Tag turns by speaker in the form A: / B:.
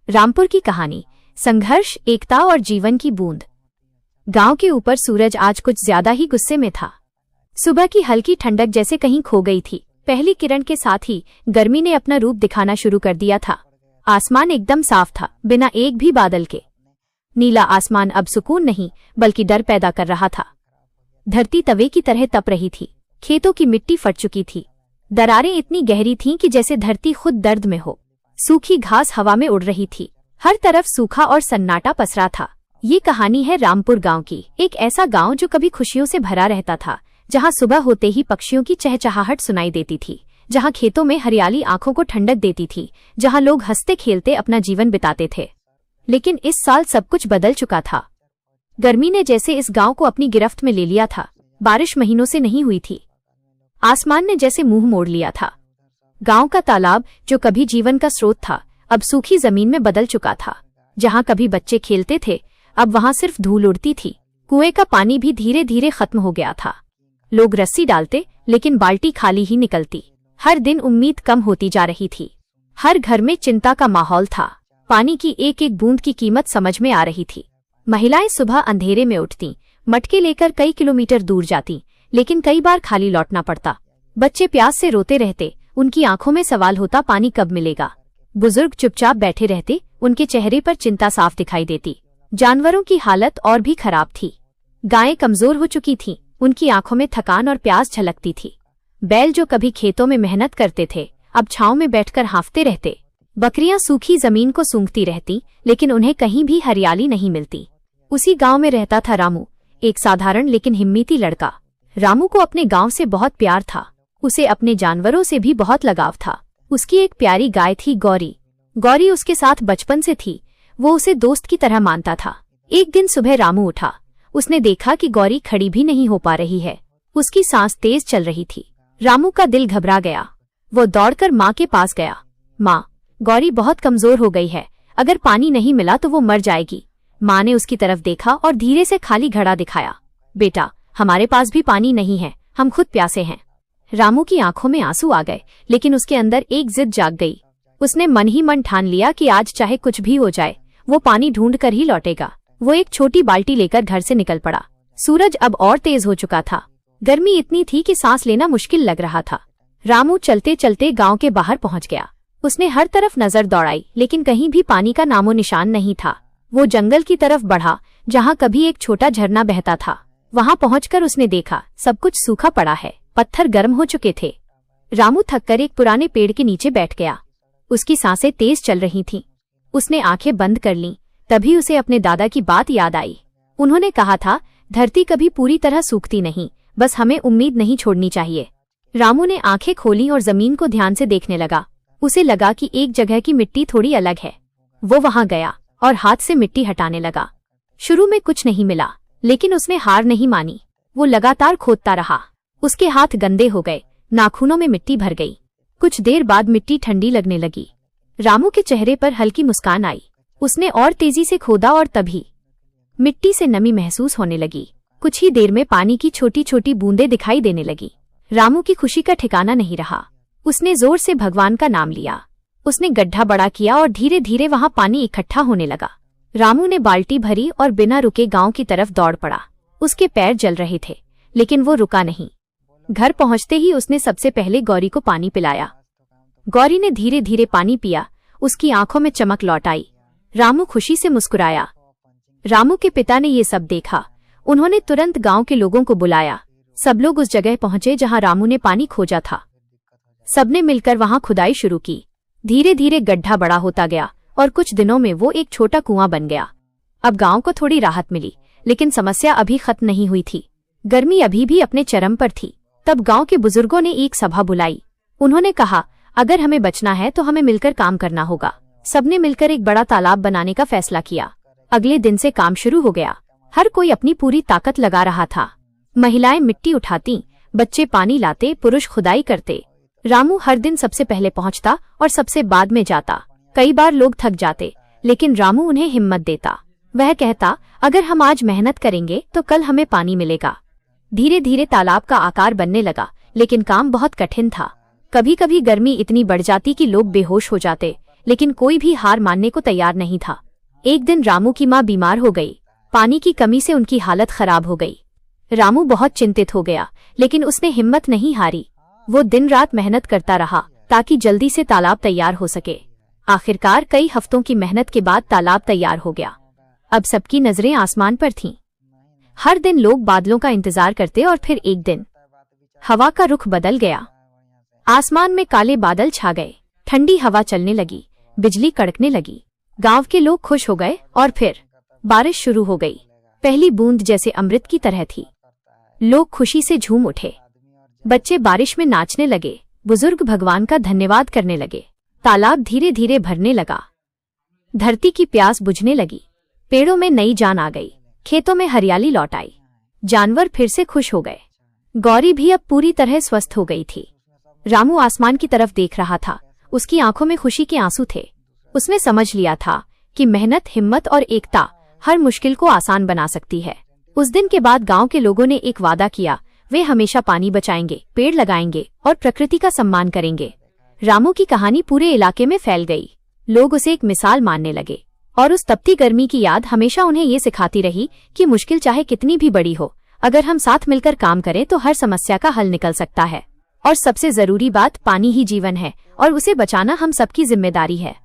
A: रामपुर की कहानी, संघर्ष, एकता और जीवन की बूंद। गांव के ऊपर सूरज आज कुछ ज्यादा ही गुस्से में था। सुबह की हल्की ठंडक जैसे कहीं खो गई थी। पहली किरण के साथ ही गर्मी ने अपना रूप दिखाना शुरू कर दिया था। आसमान एकदम साफ था, बिना एक भी बादल के। नीला आसमान अब सुकून नहीं बल्कि डर पैदा कर रहा था। धरती तवे की तरह तप रही थी। खेतों की मिट्टी फट चुकी थी। दरारें इतनी गहरी थीं कि जैसे धरती खुद दर्द में हो। सूखी घास हवा में उड़ रही थी। हर तरफ सूखा और सन्नाटा पसरा था। ये कहानी है रामपुर गांव की। एक ऐसा गांव जो कभी खुशियों से भरा रहता था, जहां सुबह होते ही पक्षियों की चहचहाहट सुनाई देती थी, जहां खेतों में हरियाली आंखों को ठंडक देती थी, जहां लोग हंसते खेलते अपना जीवन बिताते थे। लेकिन इस साल सब कुछ बदल चुका था। गर्मी ने जैसे इस गांव को अपनी गिरफ्त में ले लिया था। बारिश महीनों से नहीं हुई थी। आसमान ने जैसे मुंह मोड़ लिया था। गांव का तालाब, जो कभी जीवन का स्रोत था, अब सूखी जमीन में बदल चुका था। जहां कभी बच्चे खेलते थे, अब वहां सिर्फ धूल उड़ती थी। कुएं का पानी भी धीरे धीरे खत्म हो गया था। लोग रस्सी डालते, लेकिन बाल्टी खाली ही निकलती। हर दिन उम्मीद कम होती जा रही थी। हर घर में चिंता का माहौल था। पानी की एक एक बूंद की कीमत समझ में आ रही थी। महिलाएं सुबह अंधेरे में उठती, मटके लेकर कई किलोमीटर दूर जाती, लेकिन कई बार खाली लौटना पड़ता। बच्चे प्यास से रोते रहते, उनकी आंखों में सवाल होता, पानी कब मिलेगा। बुजुर्ग चुपचाप बैठे रहते, उनके चेहरे पर चिंता साफ दिखाई देती। जानवरों की हालत और भी खराब थी। गायें कमजोर हो चुकी थीं, उनकी आंखों में थकान और प्यास झलकती थी। बैल, जो कभी खेतों में मेहनत करते थे, अब छांव में बैठकर हाँफते रहते। बकरियां सूखी जमीन को सूंघती रहती, लेकिन उन्हें कहीं भी हरियाली नहीं मिलती। उसी गांव में रहता था रामू, एक साधारण लेकिन हिम्मती लड़का। रामू को अपने गांव से बहुत प्यार था। उसे अपने जानवरों से भी बहुत लगाव था। उसकी एक प्यारी गाय थी, गौरी। गौरी उसके साथ बचपन से थी। वो उसे दोस्त की तरह मानता था। एक दिन सुबह रामू उठा। उसने देखा कि गौरी खड़ी भी नहीं हो पा रही है। उसकी सांस तेज चल रही थी। रामू का दिल घबरा गया। वो दौड़कर माँ के पास गया। माँ, गौरी बहुत कमजोर हो गई है। अगर पानी नहीं मिला तो वो मर जाएगी। माँ ने उसकी तरफ देखा और धीरे से खाली घड़ा दिखाया। बेटा, हमारे पास भी पानी नहीं है, हम खुद प्यासे हैं। रामू की आंखों में आंसू आ गए, लेकिन उसके अंदर एक जिद जाग गई। उसने मन ही मन ठान लिया कि आज चाहे कुछ भी हो जाए, वो पानी ढूंढ कर ही लौटेगा। वो एक छोटी बाल्टी लेकर घर से निकल पड़ा। सूरज अब और तेज हो चुका था। गर्मी इतनी थी कि सांस लेना मुश्किल लग रहा था। रामू चलते चलते गांव के बाहर पहुंच गया। उसने हर तरफ नजर दौड़ाई, लेकिन कहीं भी पानी का नामो निशान नहीं था। वो जंगल की तरफ बढ़ा, जहाँ कभी एक छोटा झरना बहता था। वहां पहुंचकर उसने देखा, सब कुछ सूखा पड़ा है। पत्थर गर्म हो चुके थे। रामू थककर एक पुराने पेड़ के नीचे बैठ गया। उसकी सांसें तेज चल रही थीं। उसने आंखें बंद कर लीं। तभी उसे अपने दादा की बात याद आई। उन्होंने कहा था, धरती कभी पूरी तरह सूखती नहीं, बस हमें उम्मीद नहीं छोड़नी चाहिए। रामू ने आंखें खोली और जमीन को ध्यान से देखने लगा। उसे लगा कि एक जगह की मिट्टी थोड़ी अलग है। वो वहां गया और हाथ से मिट्टी हटाने लगा। शुरू में कुछ नहीं मिला, लेकिन उसने हार नहीं मानी। वो लगातार खोदता रहा। उसके हाथ गंदे हो गए, नाखूनों में मिट्टी भर गई। कुछ देर बाद मिट्टी ठंडी लगने लगी। रामू के चेहरे पर हल्की मुस्कान आई। उसने और तेजी से खोदा और तभी मिट्टी से नमी महसूस होने लगी। कुछ ही देर में पानी की छोटी छोटी बूंदें दिखाई देने लगी। रामू की खुशी का ठिकाना नहीं रहा। उसने जोर से भगवान का नाम लिया। उसने गड्ढा बड़ा किया और धीरे धीरे वहां पानी इकट्ठा होने लगा। रामू ने बाल्टी भरी और बिना रुके गांव की तरफ दौड़ पड़ा। उसके पैर जल रहे थे, लेकिन वो रुका नहीं। घर पहुंचते ही उसने सबसे पहले गौरी को पानी पिलाया। गौरी ने धीरे धीरे पानी पिया। उसकी आंखों में चमक लौट आई। रामू खुशी से मुस्कुराया। रामू के पिता ने ये सब देखा। उन्होंने तुरंत गांव के लोगों को बुलाया। सब लोग उस जगह पहुंचे जहां रामू ने पानी खोजा था। सबने मिलकर वहां खुदाई शुरू की। धीरे धीरे गड्ढा बड़ा होता गया और कुछ दिनों में वो एक छोटा कुआं बन गया। अब गांव को थोड़ी राहत मिली, लेकिन समस्या अभी खत्म नहीं हुई थी। गर्मी अभी भी अपने चरम पर थी। तब गांव के बुजुर्गों ने एक सभा बुलाई। उन्होंने कहा, अगर हमें बचना है तो हमें मिलकर काम करना होगा। सबने मिलकर एक बड़ा तालाब बनाने का फैसला किया। अगले दिन से काम शुरू हो गया। हर कोई अपनी पूरी ताकत लगा रहा था। महिलाएं मिट्टी उठाती, बच्चे पानी लाते, पुरुष खुदाई करते। रामू हर दिन सबसे पहले पहुंचता और सबसे बाद में जाता। कई बार लोग थक जाते, लेकिन रामू उन्हें हिम्मत देता। वह कहता, अगर हम आज मेहनत करेंगे तो कल हमें पानी मिलेगा। धीरे धीरे तालाब का आकार बनने लगा, लेकिन काम बहुत कठिन था। कभी कभी गर्मी इतनी बढ़ जाती कि लोग बेहोश हो जाते। लेकिन कोई भी हार मानने को तैयार नहीं था। एक दिन रामू की माँ बीमार हो गई। पानी की कमी से उनकी हालत खराब हो गई। रामू बहुत चिंतित हो गया, लेकिन उसने हिम्मत नहीं हारी। वो दिन रात मेहनत करता रहा ताकि जल्दी से तालाब तैयार हो सके। आखिरकार कई हफ्तों की मेहनत के बाद तालाब तैयार हो गया। अब सबकी नजरें आसमान पर थीं। हर दिन लोग बादलों का इंतजार करते और फिर एक दिन हवा का रुख बदल गया। आसमान में काले बादल छा गए, ठंडी हवा चलने लगी, बिजली कड़कने लगी। गांव के लोग खुश हो गए और फिर बारिश शुरू हो गई। पहली बूंद जैसे अमृत की तरह थी। लोग खुशी से झूम उठे। बच्चे बारिश में नाचने लगे, बुजुर्ग भगवान का धन्यवाद करने लगे। तालाब धीरे धीरे भरने लगा। धरती की प्यास बुझने लगी। पेड़ों में नई जान आ गई, खेतों में हरियाली लौट आई। जानवर फिर से खुश हो गए। गौरी भी अब पूरी तरह स्वस्थ हो गई थी। रामू आसमान की तरफ देख रहा था। उसकी आंखों में खुशी के आंसू थे। उसने समझ लिया था कि मेहनत, हिम्मत और एकता हर मुश्किल को आसान बना सकती है। उस दिन के बाद गांव के लोगों ने एक वादा किया, वे हमेशा पानी बचाएंगे, पेड़ लगाएंगे और प्रकृति का सम्मान करेंगे। रामू की कहानी पूरे इलाके में फैल गई। लोग उसे एक मिसाल मानने लगे और उस तपती गर्मी की याद हमेशा उन्हें ये सिखाती रही कि मुश्किल चाहे कितनी भी बड़ी हो, अगर हम साथ मिलकर काम करें तो हर समस्या का हल निकल सकता है। और सबसे जरूरी बात, पानी ही जीवन है और उसे बचाना हम सबकी जिम्मेदारी है।